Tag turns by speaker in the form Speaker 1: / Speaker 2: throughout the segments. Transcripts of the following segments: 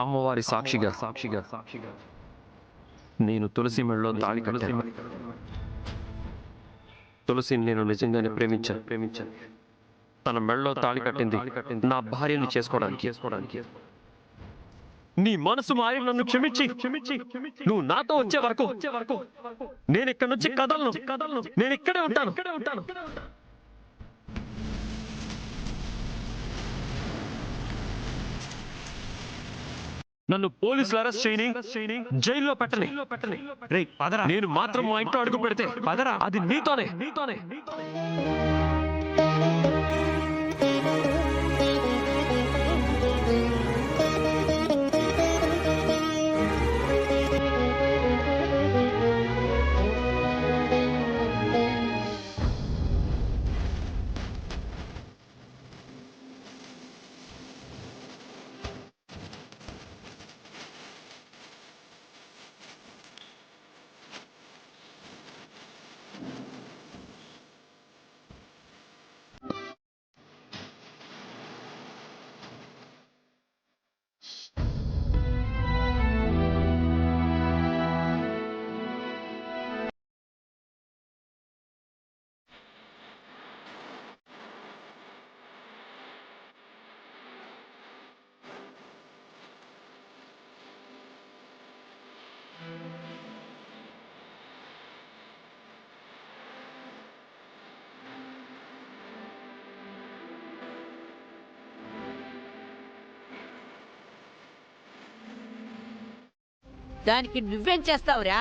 Speaker 1: అమ్మవారి సాక్షిగా నేను తులసి మెడలో తాళి కట్టాను. తులసిని నేను నిజంగానే ప్రేమించాను. తన మెడలో తాళి కట్టింది నా భార్యని చేసుకోవడానికి. నీ మనసు మారి నన్ను క్షమించి నువ్వు నాతో వచ్చే వరకు నేను ఇక్కడ నుంచి కదలను. నేను ఇక్కడే ఉంటాను. నన్ను పోలీసులు అరెస్ట్ చేయని జైల్లో పెట్టని. నేను మాత్రం మా ఇంట్లో అడుగు పెడితే అది నీతోనే.
Speaker 2: దానికి నువ్వేం చేస్తావురా?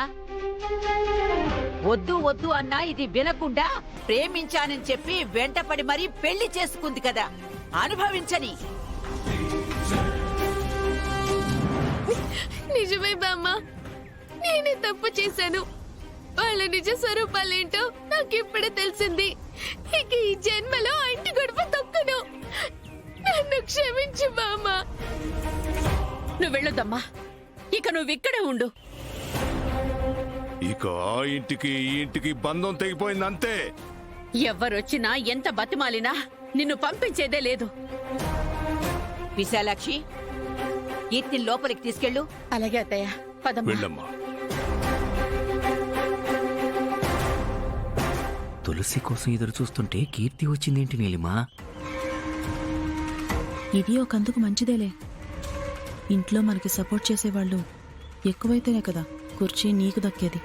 Speaker 2: వద్దు అన్నా ఇది వినకుండా ప్రేమించానని చెప్పి వెంటపడి మరీ పెళ్లి చేసుకుంది కదా, అనుభవించని.
Speaker 3: నిజమే బామ్మ, నేనే తప్పు చేశాను. వాళ్ళ నిజ స్వరూపాలేంటో నాకిప్పుడే తెలిసింది. ఇక ఈ జన్మలో ఆ ఇంటి గడప తొక్కను. నన్ను క్షమించు బామ్మ.
Speaker 4: నువ్వు వెళ్ళొద్దమ్మా, ఇక నువ్విక్కడే ఉండు.
Speaker 5: ఇక ఆ ఇంటికి ఈ ఇంటికి బంధం తెగిపోయింది అంతే.
Speaker 4: ఎవ్వరొచ్చినా ఎంత బతిమాలినా నిన్ను పంపించేదే లేదు.
Speaker 2: విశాలాక్షి, కీర్తిని లోపలికి తీసుకెళ్ళు.
Speaker 4: అలాగే అత్తయ్య, పదమ్మా.
Speaker 5: వెళ్ళమ్మా.
Speaker 6: తులసి కోసం ఎదురు చూస్తుంటే కీర్తి వచ్చిందేంటి నీలిమా?
Speaker 7: ఇది ఒకందుకు మంచిదేలే. ఇంట్లో మనకి సపోర్ట్ చేసేవాళ్ళు ఎక్కువైతేనే కదా కుర్చీ నీకు దక్కేది.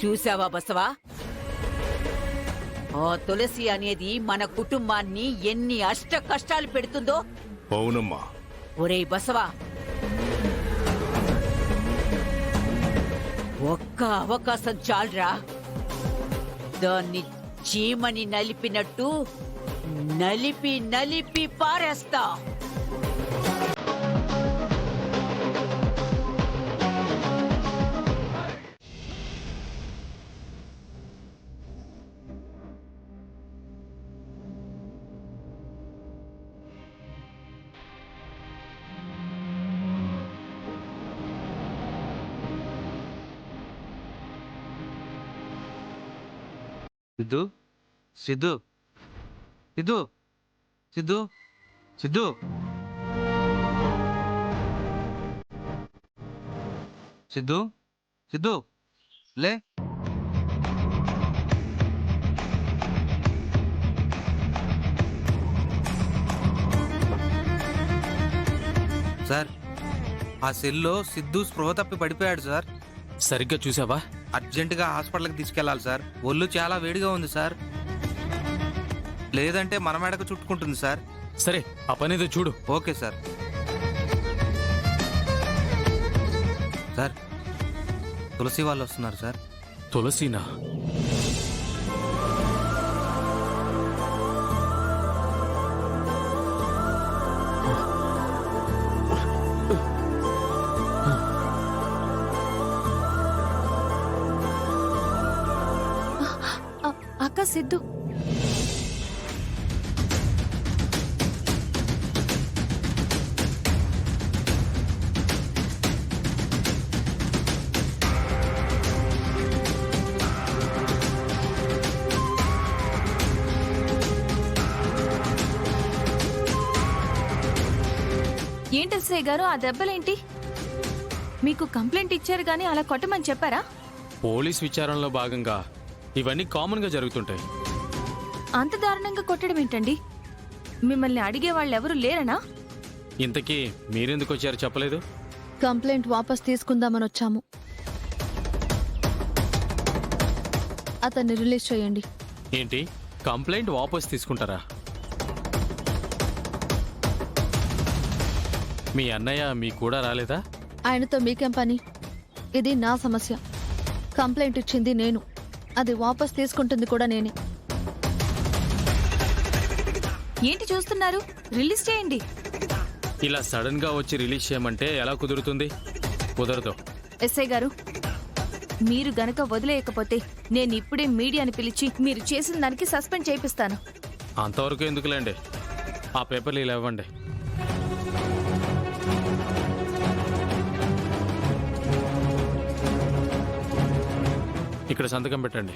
Speaker 2: చూసావా బసవా, ఆ తులసి అనేది మన కుటుంబాన్ని ఎన్ని అష్ట కష్టాలు పెడుతుందో.
Speaker 5: అవునమ్మా.
Speaker 2: ఒరేయ్ బసవా, ఒక్క అవకాశం చాలురా. దాన్ని చీమని నలిపినట్టు నలిపి పారేస్తా.
Speaker 8: సిద్ధు సిద్ధు సిద్ధు సిద్ధు సిద్ధు సిద్ధు సిద్ధు లే. సార్, ఆ సెల్లో సిద్ధు స్పృహ తప్పి పడిపోయాడు సార్.
Speaker 6: సరిగ్గా చూసావా?
Speaker 8: అర్జెంటుగా హాస్పిటల్కి తీసుకెళ్లాలి సార్. ఒళ్ళు చాలా వేడిగా ఉంది సార్. లేదంటే మన మెడకు చుట్టుకుంటుంది సార్.
Speaker 6: సరే, ఆ పనేదో చూడు.
Speaker 8: Okay sir. సార్, తులసి వాళ్ళు వస్తున్నారు సార్.
Speaker 6: తులసినా?
Speaker 3: అక్క సిద్ధు, ఏంటి ఎస్ఐ గారు ఆ దెబ్బలేంటి? మీకు కంప్లైంట్ ఇచ్చారు గానీ అలా కొట్టమని చెప్పారా?
Speaker 9: పోలీస్ విచారణలో భాగంగా ఇవన్నీ కామన్గా జరుగుతుంటాయి.
Speaker 3: అంత దారుణంగా కొట్టడం ఏంటండి? మిమ్మల్ని అడిగే వాళ్ళెవరూ లేరనా?
Speaker 9: ఇంతకీ మీరెందుకు వచ్చారో చెప్పలేదు?
Speaker 3: కంప్లైంట్ వాపస్ తీసుకుందామని వచ్చాము. అతన్ని రిలీజ్ చేయండి.
Speaker 9: ఏంటి, కంప్లైంట్ వాపస్ తీసుకుంటారా? మీ అన్నయ్య మీ కూడా రాలేదా?
Speaker 3: ఆయనతో మీకేం పని? ఇది నా సమస్య. కంప్లైంట్ ఇచ్చింది నేను, అది వాపస్ తీసుకుంటుంది కూడా నేనే. ఏంటి చూస్తున్నారు? రిలీజ్ చేయండి.
Speaker 9: ఇలా సడన్ గా వచ్చి రిలీజ్ చేయమంటే ఎలా కుదురుతుంది? కుదరదు.
Speaker 3: ఎస్ఐ గారు, మీరు గనక వదిలేయకపోతే నేను ఇప్పుడే మీడియాని పిలిచి మీరు చేసిన దానికి సస్పెండ్ చేపిస్తాను.
Speaker 9: అంతవరకు ఎందుకులేండి, ఆ పేపర్లు ఇలా ఇవ్వండి. ఇక్కడ సంతకం పెట్టండి.